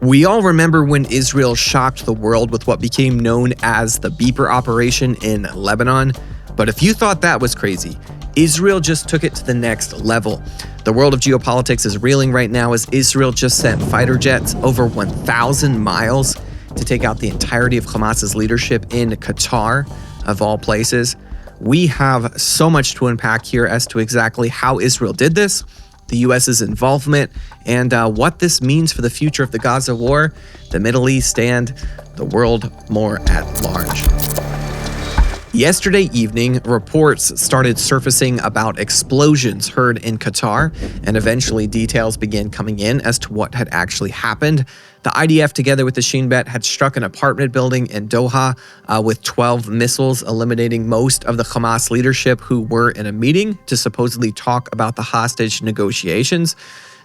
We all remember when Israel shocked the world with what became known as the Beeper Operation in Lebanon. But if you thought that was crazy, Israel just took it to the next level. The world of geopolitics is reeling right now as Israel just sent fighter jets over 1,000 miles to take out the entirety of Hamas's leadership in Qatar, of all places. We have so much to unpack here as to exactly how Israel did this, the US's involvement, and what this means for the future of the Gaza war, the Middle East, and the world more at large. Yesterday evening, reports started surfacing about explosions heard in Qatar, and eventually details began coming in as to what had actually happened. The IDF, together with the Shin Bet, had struck an apartment building in Doha with 12 missiles, eliminating most of the Hamas leadership who were in a meeting to supposedly talk about the hostage negotiations.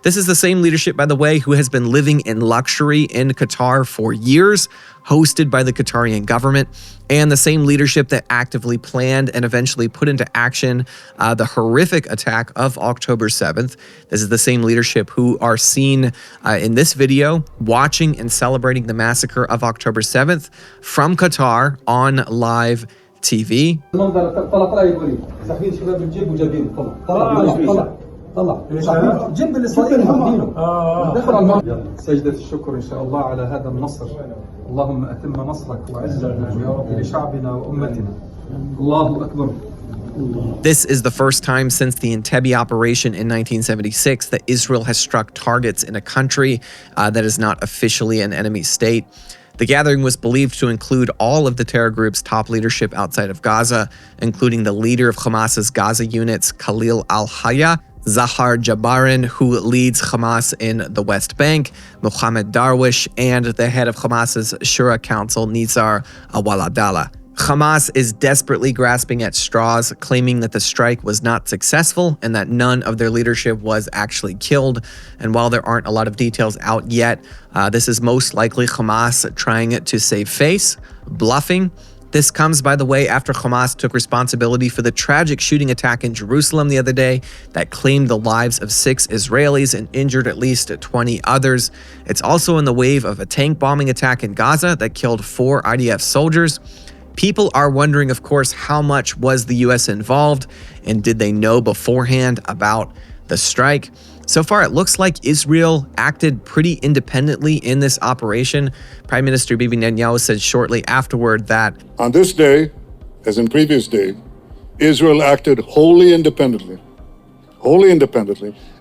This is the same leadership, by the way, who has been living in luxury in Qatar for years, hosted by the Qatarian government, and the same leadership that actively planned and eventually put into action the horrific attack of October 7th. This is the same leadership who are seen in this video watching and celebrating the massacre of October 7th from Qatar on live TV. طلع جنب الإسرائيلي سجدة الشكر إن شاء الله على هذا النصر اللهم أتم نصرك وعزتنا يا رب لشعبنا وأمتنا الله أكبر. This is the first time since the Entebbe Operation in 1976 that Israel has struck targets in a country that is not officially an enemy state. The gathering was believed to include all of the terror group's top leadership outside of Gaza, including the leader of Hamas's Gaza units, Khalil al-Hayya, Zaher Jabarin, who leads Hamas in the West Bank, Mohammed Darwish, and the head of Hamas's Shura Council, Nizar Awadallah. Hamas is desperately grasping at straws, claiming that the strike was not successful and that none of their leadership was actually killed. And while there aren't a lot of details out yet, this is most likely Hamas trying to save face, bluffing. This comes, by the way, after Hamas took responsibility for the tragic shooting attack in Jerusalem the other day that claimed the lives of 6 Israelis and injured at least 20 others. It's also in the wave of a tank bombing attack in Gaza that killed 4 IDF soldiers. People are wondering, of course, how much was the US involved, and did they know beforehand about the strike? So far, it looks like Israel acted pretty independently in this operation. Prime Minister Bibi Netanyahu said shortly afterward that, "On this day, as in previous day, Israel acted wholly independently,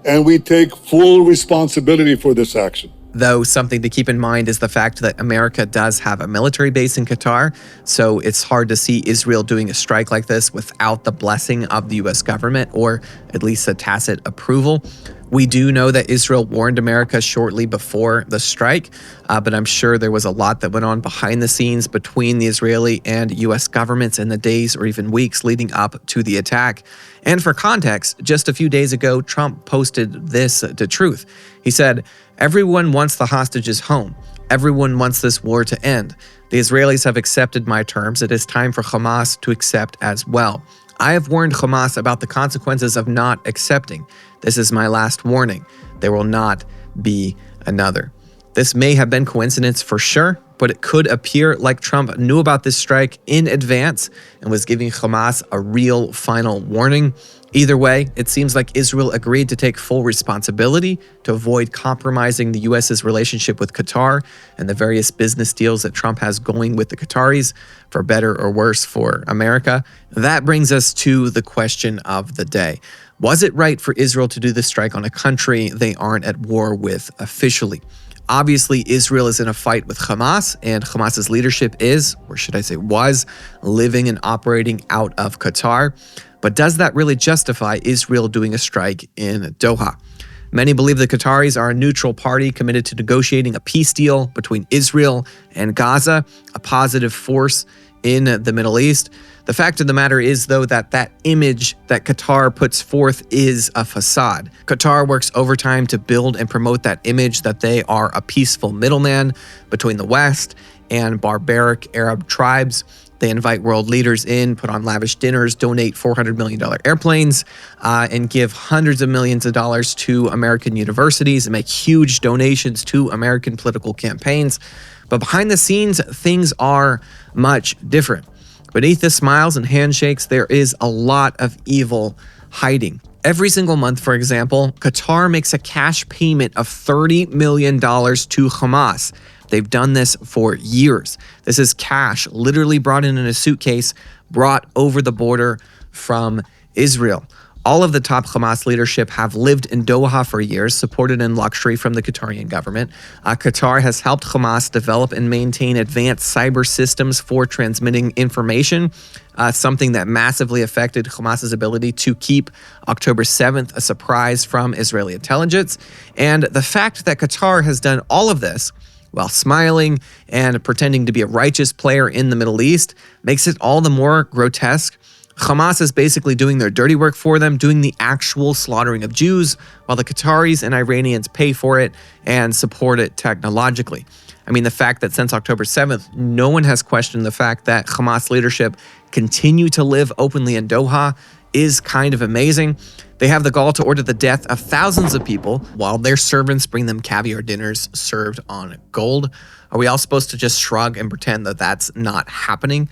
and we take full responsibility for this action." Though something to keep in mind is the fact that America does have a military base in Qatar, so it's hard to see Israel doing a strike like this without the blessing of the US government, or at least a tacit approval. We do know that Israel warned America shortly before the strike, but I'm sure there was a lot that went on behind the scenes between the Israeli and US governments in the days or even weeks leading up to the attack. And for context, just a few days ago, Trump posted this to Truth. He said, "Everyone wants the hostages home. Everyone wants this war to end. The Israelis have accepted my terms. It is time for Hamas to accept as well. I have warned Hamas about the consequences of not accepting. This is my last warning. There will not be another." This may have been coincidence for sure, but it could appear like Trump knew about this strike in advance and was giving Hamas a real final warning. Either way, it seems like Israel agreed to take full responsibility to avoid compromising the US's relationship with Qatar and the various business deals that Trump has going with the Qataris, for better or worse for America. That brings us to the question of the day. Was it right for Israel to do this strike on a country they aren't at war with officially? Obviously, Israel is in a fight with Hamas, and Hamas's leadership is, or should I say was, living and operating out of Qatar. But does that really justify Israel doing a strike in Doha? Many believe the Qataris are a neutral party committed to negotiating a peace deal between Israel and Gaza, a positive force in the Middle East. The fact of the matter is, though, that image that Qatar puts forth is a facade. Qatar works overtime to build and promote that image that they are a peaceful middleman between the West and barbaric Arab tribes. They invite world leaders in, put on lavish dinners, donate $400 million airplanes, and give hundreds of millions of dollars to American universities and make huge donations to American political campaigns. But behind the scenes, things are much different. Beneath the smiles and handshakes, there is a lot of evil hiding. Every single month, for example, Qatar makes a cash payment of $30 million to Hamas. They've done this for years. This is cash literally brought in a suitcase, brought over the border from Israel. All of the top Hamas leadership have lived in Doha for years, supported in luxury from the Qatarian government. Qatar has helped Hamas develop and maintain advanced cyber systems for transmitting information, something that massively affected Hamas's ability to keep October 7th a surprise from Israeli intelligence. And the fact that Qatar has done all of this while smiling and pretending to be a righteous player in the Middle East makes it all the more grotesque. Hamas is basically doing their dirty work for them, doing the actual slaughtering of Jews, while the Qataris and Iranians pay for it and support it technologically. I mean, the fact that since October 7th, no one has questioned the fact that Hamas leadership continue to live openly in Doha is kind of amazing. They have the gall to order the death of thousands of people while their servants bring them caviar dinners served on gold. Are we all supposed to just shrug and pretend that that's not happening?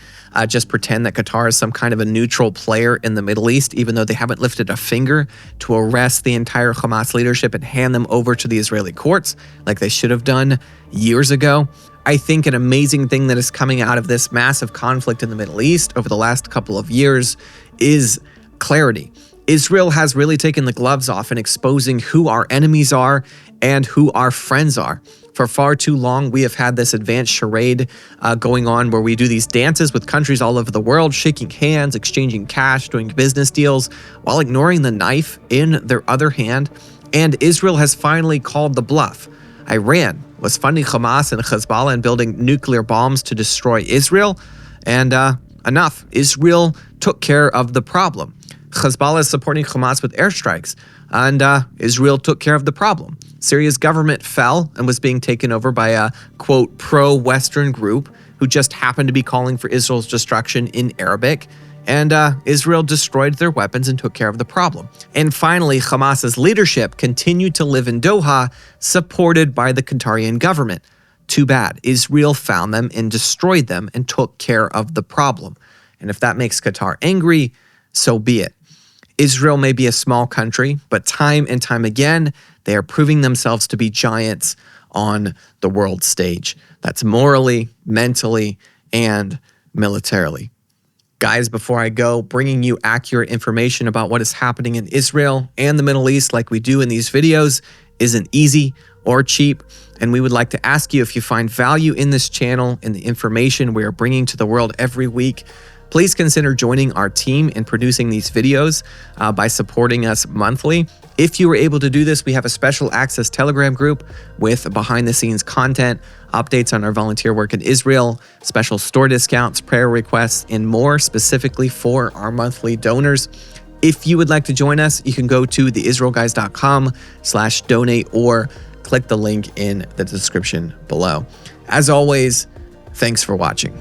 Just pretend that Qatar is some kind of a neutral player in the Middle East, even though they haven't lifted a finger to arrest the entire Hamas leadership and hand them over to the Israeli courts like they should have done years ago? I think an amazing thing that is coming out of this massive conflict in the Middle East over the last couple of years is clarity. Israel has really taken the gloves off in exposing who our enemies are and who our friends are. For far too long, we have had this advanced charade going on where we do these dances with countries all over the world, shaking hands, exchanging cash, doing business deals, while ignoring the knife in their other hand. And Israel has finally called the bluff. Iran was funding Hamas and Hezbollah and building nuclear bombs to destroy Israel. And enough. Israel took care of the problem. Hezbollah is supporting Hamas with airstrikes, and Israel took care of the problem. Syria's government fell and was being taken over by a, quote, pro-Western group who just happened to be calling for Israel's destruction in Arabic, and Israel destroyed their weapons and took care of the problem. And finally, Hamas's leadership continued to live in Doha, supported by the Qatarian government. Too bad. Israel found them and destroyed them and took care of the problem. And if that makes Qatar angry, so be it. Israel may be a small country, but time and time again, they are proving themselves to be giants on the world stage. That's morally, mentally, and militarily. Guys, before I go, bringing you accurate information about what is happening in Israel and the Middle East like we do in these videos isn't easy or cheap, and we would like to ask you, if you find value in this channel and the information we are bringing to the world every week, please consider joining our team in producing these videos by supporting us monthly. If you were able to do this, we have a special access Telegram group with behind-the-scenes content, updates on our volunteer work in Israel, special store discounts, prayer requests, and more specifically for our monthly donors. If you would like to join us, you can go to theisraelguys.com/donate or click the link in the description below. As always, thanks for watching.